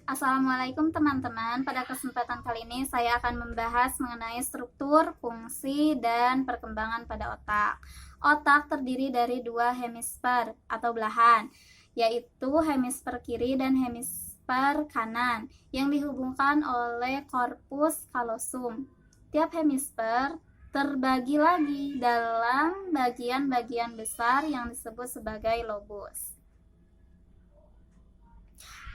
Assalamualaikum teman-teman. Pada kesempatan kali ini saya akan membahas mengenai struktur, fungsi, dan perkembangan pada otak. Otak terdiri dari dua hemisfer atau belahan, yaitu hemisfer kiri dan hemisfer kanan yang dihubungkan oleh korpus kalosum. Tiap hemisfer terbagi lagi dalam bagian-bagian besar yang disebut sebagai lobus.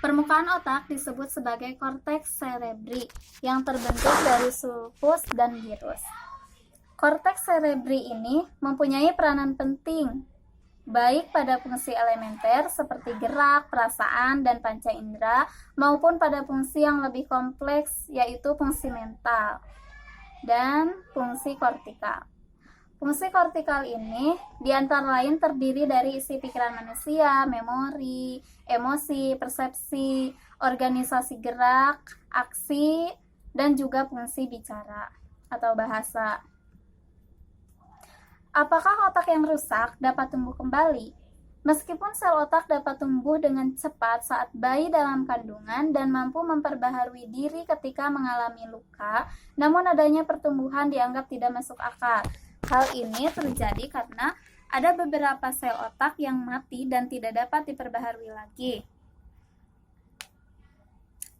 Permukaan otak disebut sebagai korteks cerebri yang terbentuk dari sulcus dan gyrus. Korteks cerebri ini mempunyai peranan penting baik pada fungsi elementer seperti gerak, perasaan, dan panca indera maupun pada fungsi yang lebih kompleks yaitu fungsi mental dan fungsi kortikal. Fungsi kortikal ini diantara lain terdiri dari isi pikiran manusia, memori, emosi, persepsi, organisasi gerak, aksi, dan juga fungsi bicara atau bahasa. Apakah otak yang rusak dapat tumbuh kembali? Meskipun sel otak dapat tumbuh dengan cepat saat bayi dalam kandungan dan mampu memperbaharui diri ketika mengalami luka, namun adanya pertumbuhan dianggap tidak masuk akal. Hal ini terjadi karena ada beberapa sel otak yang mati dan tidak dapat diperbaharui lagi.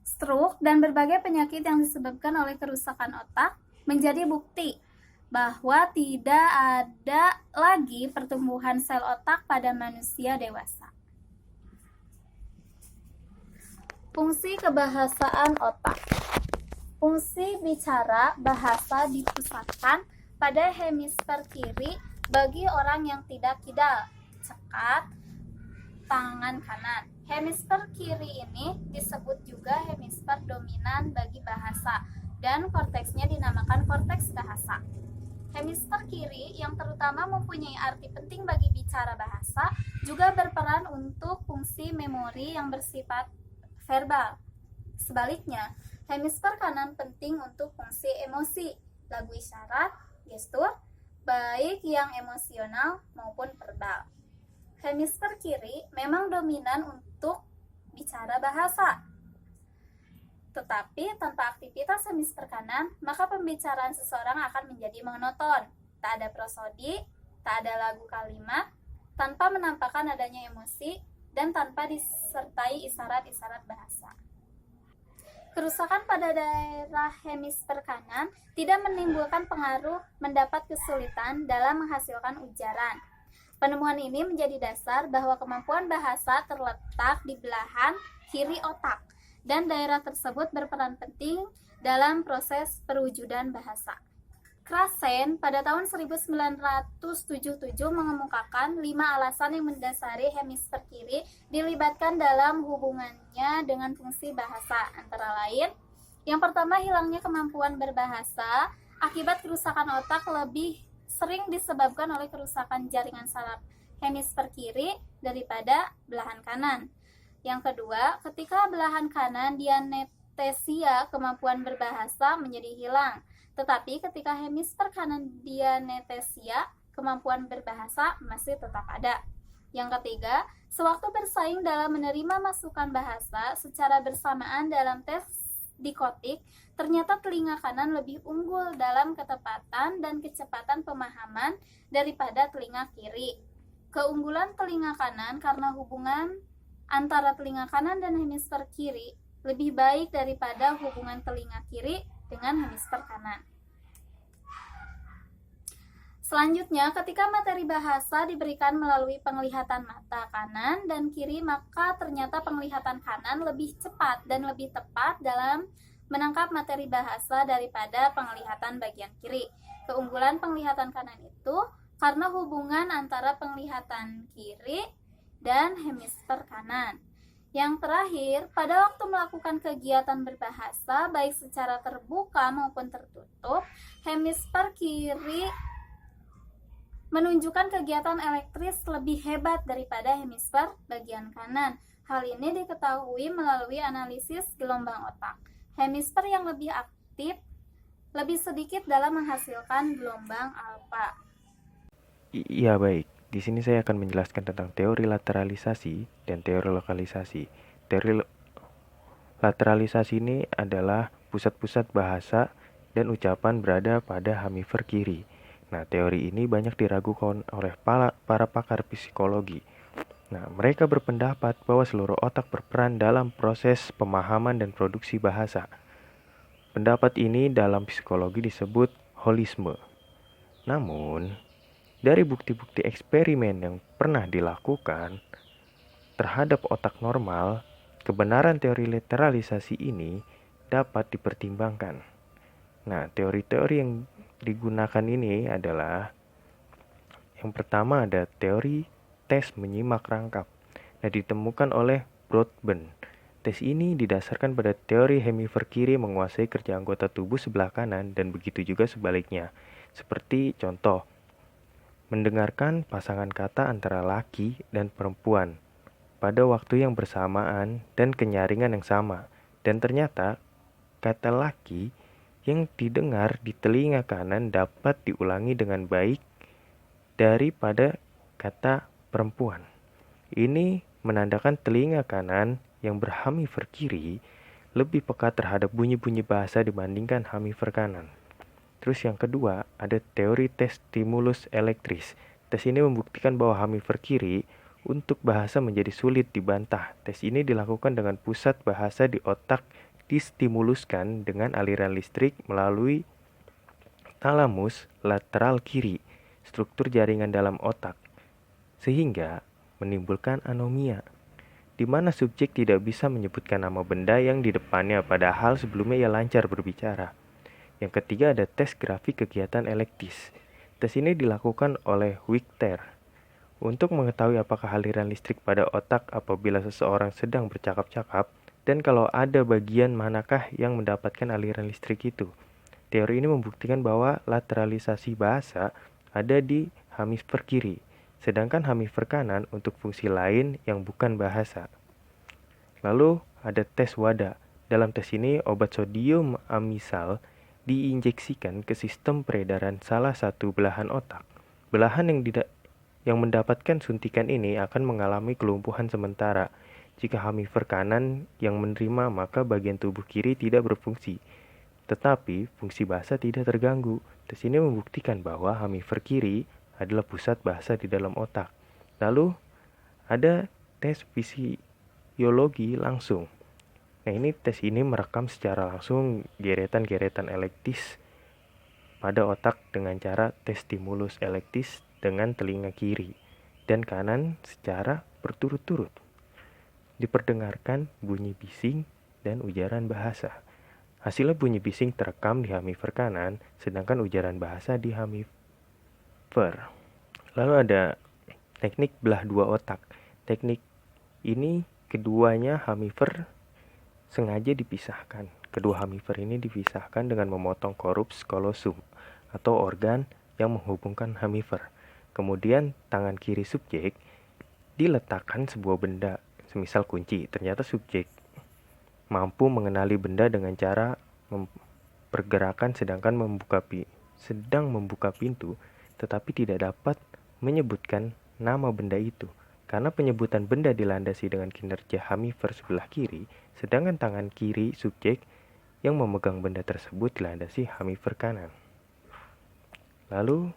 Stroke dan berbagai penyakit yang disebabkan oleh kerusakan otak menjadi bukti bahwa tidak ada lagi pertumbuhan sel otak pada manusia dewasa. Fungsi kebahasaan otak. Fungsi bicara bahasa dipusatkan pada hemisfer kiri bagi orang yang tidak kidal, cekat, tangan kanan. Hemisfer kiri ini disebut juga hemisfer dominan bagi bahasa dan korteksnya dinamakan korteks bahasa. Hemisfer kiri yang terutama mempunyai arti penting bagi bicara bahasa juga berperan untuk fungsi memori yang bersifat verbal. Sebaliknya, hemisfer kanan penting untuk fungsi emosi, lagu isyarat, gestur, baik yang emosional maupun verbal. Hemisfer kiri memang dominan untuk bicara bahasa. Tetapi tanpa aktivitas hemisfer kanan, maka pembicaraan seseorang akan menjadi monoton. Tak ada prosodi, tak ada lagu kalimat, tanpa menampakkan adanya emosi, dan tanpa disertai isyarat-isyarat bahasa. Kerusakan pada daerah hemisfer kanan tidak menimbulkan pengaruh mendapat kesulitan dalam menghasilkan ujaran. Penemuan ini menjadi dasar bahwa kemampuan bahasa terletak di belahan kiri otak dan daerah tersebut berperan penting dalam proses perwujudan bahasa. Krashen pada tahun 1977 mengemukakan 5 alasan yang mendasari hemisfer kiri dilibatkan dalam hubungannya dengan fungsi bahasa. Antara lain, yang pertama hilangnya kemampuan berbahasa akibat kerusakan otak lebih sering disebabkan oleh kerusakan jaringan saraf hemisfer kiri daripada belahan kanan. Yang kedua, ketika belahan kanan dianetesia, kemampuan berbahasa menjadi hilang. Tetapi ketika hemisfer kanan dianetesia, kemampuan berbahasa masih tetap ada. Yang ketiga, sewaktu bersaing dalam menerima masukan bahasa secara bersamaan dalam tes dikotik, ternyata telinga kanan lebih unggul dalam ketepatan dan kecepatan pemahaman daripada telinga kiri. Keunggulan telinga kanan karena hubungan antara telinga kanan dan hemisfer kiri lebih baik daripada hubungan telinga kiri dengan hemisfer kanan. Selanjutnya, ketika materi bahasa diberikan melalui penglihatan mata kanan dan kiri, maka ternyata penglihatan kanan lebih cepat dan lebih tepat dalam menangkap materi bahasa daripada penglihatan bagian kiri. Keunggulan penglihatan kanan itu karena hubungan antara penglihatan kiri dan hemisfer kanan. Yang terakhir, pada waktu melakukan kegiatan berbahasa, baik secara terbuka maupun tertutup, hemisfer kiri menunjukkan kegiatan elektris lebih hebat daripada hemisfer bagian kanan. Hal ini diketahui melalui analisis gelombang otak. Hemisfer yang lebih aktif lebih sedikit dalam menghasilkan gelombang alfa. Iya, baik. Di sini saya akan menjelaskan tentang teori lateralisasi dan teori lokalisasi. Lateralisasi ini adalah pusat-pusat bahasa dan ucapan berada pada hemisfer kiri. Nah, teori ini banyak diragukan oleh para pakar psikologi. Nah, mereka berpendapat bahwa seluruh otak berperan dalam proses pemahaman dan produksi bahasa. Pendapat ini dalam psikologi disebut holisme. Namun, dari bukti-bukti eksperimen yang pernah dilakukan terhadap otak normal, kebenaran teori lateralisasi ini dapat dipertimbangkan. Nah, teori-teori yang digunakan ini adalah yang pertama ada teori tes menyimak rangkap. Nah, ditemukan oleh Broadbent. Tes ini didasarkan pada teori hemisfer kiri menguasai kerja anggota tubuh sebelah kanan dan begitu juga sebaliknya. Seperti contoh, mendengarkan pasangan kata antara laki dan perempuan pada waktu yang bersamaan dan kenyaringan yang sama. Dan ternyata kata laki yang didengar di telinga kanan dapat diulangi dengan baik daripada kata perempuan. Ini menandakan telinga kanan yang berhemisfer kiri lebih peka terhadap bunyi-bunyi bahasa dibandingkan hemisfer kanan. Terus yang kedua, ada teori tes stimulus elektris. Tes ini membuktikan bahwa hemisfer kiri untuk bahasa menjadi sulit dibantah. Tes ini dilakukan dengan pusat bahasa di otak distimuluskan dengan aliran listrik melalui talamus lateral kiri, struktur jaringan dalam otak, sehingga menimbulkan anomia, di mana subjek tidak bisa menyebutkan nama benda yang di depannya padahal sebelumnya ia lancar berbicara. Yang ketiga ada tes grafik kegiatan elektis. Tes ini dilakukan oleh Whittaker untuk mengetahui apakah aliran listrik pada otak apabila seseorang sedang bercakap-cakap dan kalau ada bagian manakah yang mendapatkan aliran listrik itu. Teori ini membuktikan bahwa lateralisasi bahasa ada di hemisfer kiri, sedangkan hemisfer kanan untuk fungsi lain yang bukan bahasa. Lalu ada tes WADA. Dalam tes ini obat sodium amisal diinjeksikan ke sistem peredaran salah satu belahan otak. Belahan yang mendapatkan suntikan ini akan mengalami kelumpuhan sementara. Jika hemisfer kanan yang menerima, maka bagian tubuh kiri tidak berfungsi. Tetapi fungsi bahasa tidak terganggu. Tes ini membuktikan bahwa hemisfer kiri adalah pusat bahasa di dalam otak. Lalu ada tes fisiologi langsung. Nah, tes ini merekam secara langsung geretan-geretan elektis pada otak dengan cara tes stimulus elektis dengan telinga kiri dan kanan secara berturut-turut. Diperdengarkan bunyi bising dan ujaran bahasa. Hasilnya bunyi bising terekam di hemisfer kanan, sedangkan ujaran bahasa di hemisfer. Lalu ada teknik belah dua otak. Teknik ini keduanya hemisfer sengaja dipisahkan. Kedua hemisfer ini dipisahkan dengan memotong corpus callosum atau organ yang menghubungkan hemisfer. Kemudian tangan kiri subjek diletakkan sebuah benda, semisal kunci. Ternyata subjek mampu mengenali benda dengan cara pergerakan sedang membuka pintu, tetapi tidak dapat menyebutkan nama benda itu. Karena penyebutan benda dilandasi dengan kinerja hemisfer sebelah kiri, sedangkan tangan kiri subjek yang memegang benda tersebut dilandasi hemisfer kanan. Lalu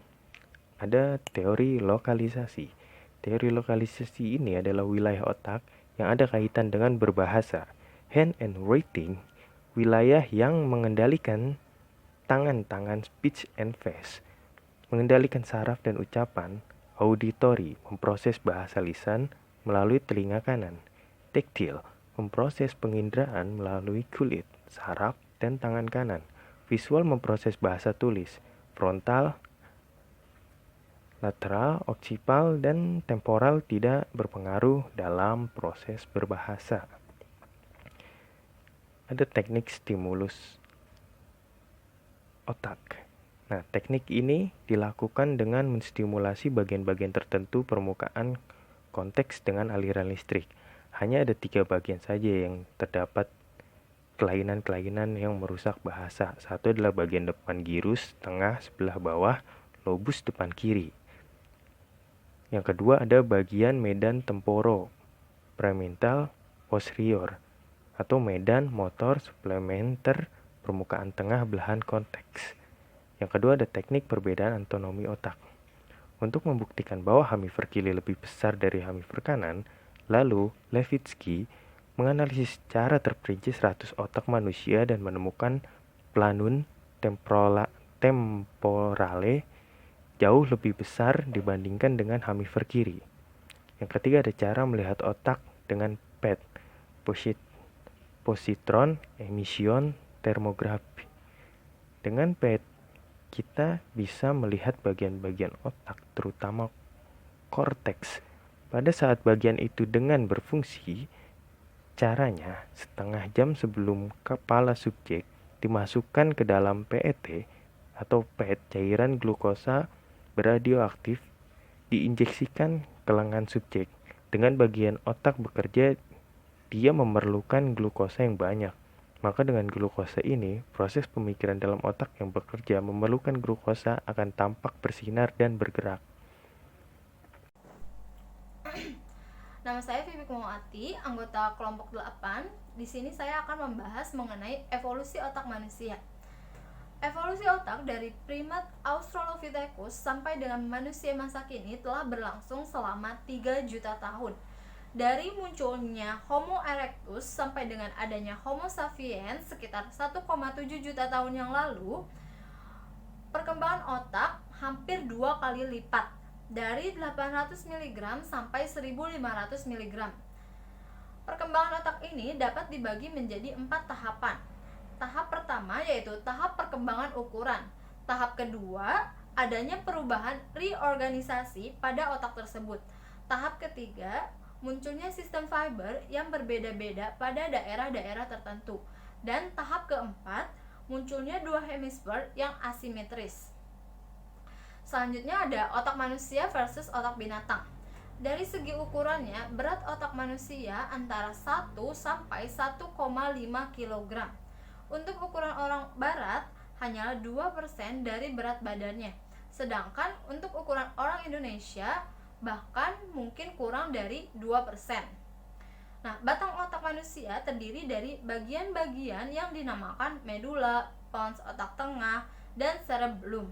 ada teori lokalisasi. Teori lokalisasi ini adalah wilayah otak yang ada kaitan dengan berbahasa. Hand and writing, wilayah yang mengendalikan tangan-tangan speech and face, mengendalikan saraf dan ucapan. Auditory, memproses bahasa lisan melalui telinga kanan. Taktil, memproses penginderaan melalui kulit, saraf, dan tangan kanan. Visual, memproses bahasa tulis. Frontal, lateral, occipal, dan temporal tidak berpengaruh dalam proses berbahasa. Ada teknik stimulus otak. Nah, teknik ini dilakukan dengan menstimulasi bagian-bagian tertentu permukaan konteks dengan aliran listrik. Hanya ada 3 bagian saja yang terdapat kelainan-kelainan yang merusak bahasa. Satu adalah bagian depan gyrus, tengah, sebelah bawah, lobus depan kiri. Yang kedua ada bagian medan temporo, premental, posterior. atau medan motor suplementer permukaan tengah belahan konteks. Yang kedua ada teknik perbedaan anatomi otak. Untuk membuktikan bahwa hemisfer kiri lebih besar dari hemisfer kanan, lalu Levitsky menganalisis secara terperinci 100 otak manusia dan menemukan planum temporale jauh lebih besar dibandingkan dengan hemisfer kiri. Yang ketiga ada cara melihat otak dengan PET, positron emission thermography. Dengan PET, kita bisa melihat bagian-bagian otak, terutama korteks. Pada saat bagian itu dengan berfungsi, caranya setengah jam sebelum kepala subjek dimasukkan ke dalam PET atau PET, cairan glukosa beradioaktif diinjeksikan ke lengan subjek. Dengan bagian otak bekerja, dia memerlukan glukosa yang banyak. Maka dengan glukosa ini, proses pemikiran dalam otak yang bekerja memerlukan glukosa akan tampak bersinar dan bergerak. Nama saya Vivi Kumawati, anggota kelompok 8. Di sini saya akan membahas mengenai evolusi otak manusia. Evolusi otak dari primat Australopithecus sampai dengan manusia masa kini telah berlangsung selama 3 juta tahun. Dari munculnya Homo erectus sampai dengan adanya Homo sapiens sekitar 1,7 juta tahun yang lalu, perkembangan otak hampir 2 kali lipat, dari 800 mg sampai 1500 mg. Perkembangan otak ini dapat dibagi menjadi 4 tahapan. Tahap pertama yaitu tahap perkembangan ukuran. Tahap kedua, adanya perubahan reorganisasi pada otak tersebut. Tahap ketiga, munculnya sistem fiber yang berbeda-beda pada daerah-daerah tertentu. Dan tahap keempat, munculnya 2 hemisfer yang asimetris. Selanjutnya ada otak manusia versus otak binatang. Dari segi ukurannya, berat otak manusia antara 1 sampai 1,5 kg. Untuk ukuran orang barat, hanyalah 2% dari berat badannya. Sedangkan untuk ukuran orang Indonesia, bahkan mungkin kurang dari 2%. Nah, batang otak manusia terdiri dari bagian-bagian yang dinamakan medula, pons otak tengah, dan cerebellum.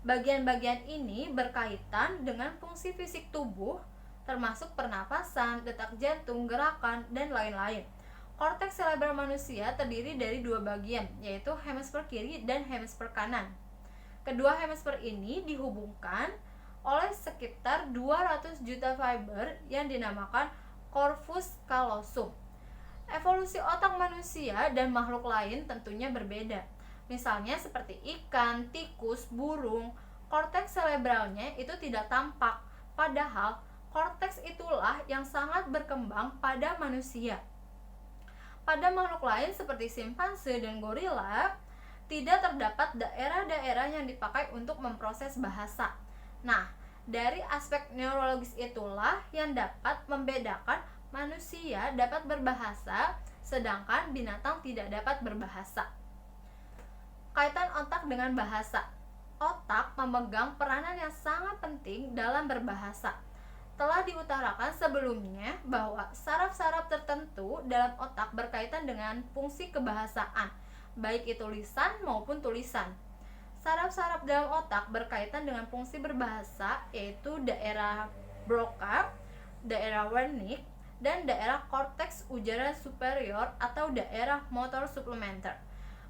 Bagian-bagian ini berkaitan dengan fungsi fisik tubuh, termasuk pernapasan, detak jantung, gerakan, dan lain-lain. Korteks cerebral manusia terdiri dari 2 bagian, yaitu hemisfer kiri dan hemisfer kanan. Kedua hemisfer ini dihubungkan oleh sekitar 200 juta fiber yang dinamakan corpus callosum. Evolusi otak manusia dan makhluk lain tentunya berbeda. Misalnya seperti ikan, tikus, burung, korteks cerebralnya itu tidak tampak, padahal korteks itulah yang sangat berkembang pada manusia. Pada makhluk lain seperti simpanse dan gorila, tidak terdapat daerah-daerah yang dipakai untuk memproses bahasa. Nah, dari aspek neurologis itulah yang dapat membedakan manusia dapat berbahasa, sedangkan binatang tidak dapat berbahasa. Kaitan otak dengan bahasa. Otak memegang peranan yang sangat penting dalam berbahasa. Telah diutarakan sebelumnya bahwa saraf-saraf tertentu dalam otak berkaitan dengan fungsi kebahasaan, baik itu lisan maupun tulisan. Saraf-saraf dalam otak berkaitan dengan fungsi berbahasa, yaitu daerah Broca, daerah Wernicke, dan daerah korteks ujaran superior atau daerah motor suplementer.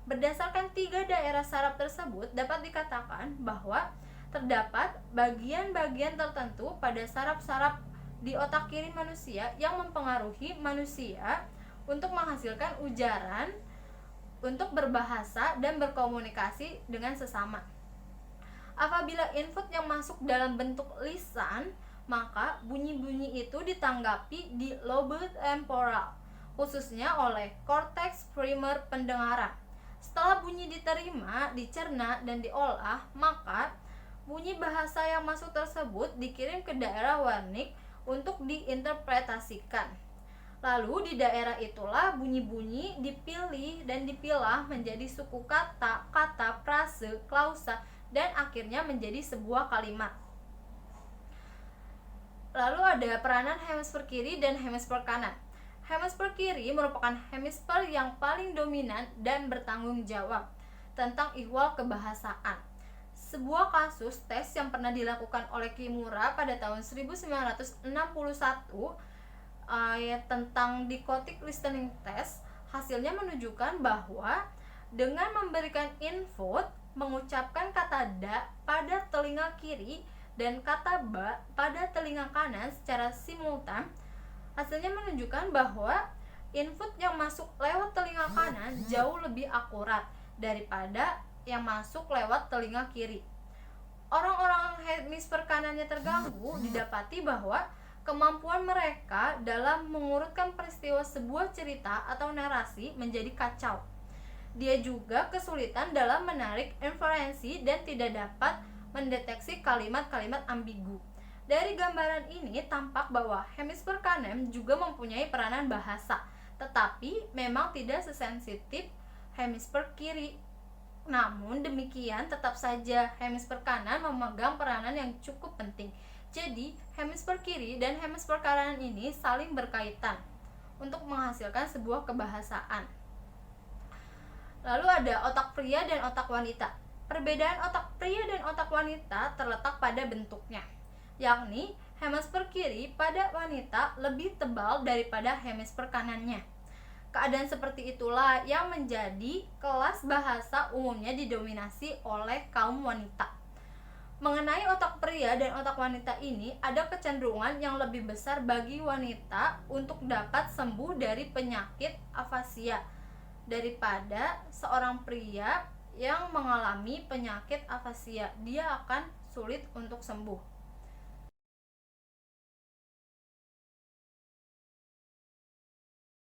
Berdasarkan 3 daerah saraf tersebut, dapat dikatakan bahwa terdapat bagian-bagian tertentu pada saraf-saraf di otak kiri manusia yang mempengaruhi manusia untuk menghasilkan ujaran, untuk berbahasa dan berkomunikasi dengan sesama. Apabila input yang masuk dalam bentuk lisan, maka bunyi-bunyi itu ditanggapi di lobe temporal, khususnya oleh korteks primer pendengaran. Setelah bunyi diterima, dicerna, dan diolah, maka bunyi bahasa yang masuk tersebut dikirim ke daerah Wernicke untuk diinterpretasikan. Lalu di daerah itulah bunyi-bunyi dipilih dan dipilah menjadi suku kata, kata, frase, klausa, dan akhirnya menjadi sebuah kalimat. Lalu ada peranan hemisfer kiri dan hemisfer kanan. Hemisfer kiri merupakan hemisfer yang paling dominan dan bertanggung jawab tentang ihwal kebahasaan. Sebuah kasus tes yang pernah dilakukan oleh Kimura pada tahun 1961 tentang decoding listening test, hasilnya menunjukkan bahwa dengan memberikan input mengucapkan kata da pada telinga kiri dan kata ba pada telinga kanan secara simultan, hasilnya menunjukkan bahwa input yang masuk lewat telinga kanan jauh lebih akurat daripada yang masuk lewat telinga kiri. Orang-orang hemisfer kanannya terganggu didapati bahwa kemampuan mereka dalam mengurutkan peristiwa sebuah cerita atau narasi menjadi kacau. Dia juga kesulitan dalam menarik inferensi dan tidak dapat mendeteksi kalimat-kalimat ambigu. Dari gambaran ini tampak bahwa hemisfer kanan juga mempunyai peranan bahasa, tetapi memang tidak sesensitif hemisfer kiri. Namun demikian, tetap saja hemisfer kanan memegang peranan yang cukup penting. Jadi, hemisfer kiri dan hemisfer kanan ini saling berkaitan untuk menghasilkan sebuah kebahasaan. Lalu ada otak pria dan otak wanita. Perbedaan otak pria dan otak wanita terletak pada bentuknya, yakni hemisfer kiri pada wanita lebih tebal daripada hemisfer kanannya. Keadaan seperti itulah yang menjadi kelas bahasa umumnya didominasi oleh kaum wanita. Mengenai otak pria dan otak wanita ini, ada kecenderungan yang lebih besar bagi wanita untuk dapat sembuh dari penyakit afasia daripada seorang pria yang mengalami penyakit afasia. Dia akan sulit untuk sembuh.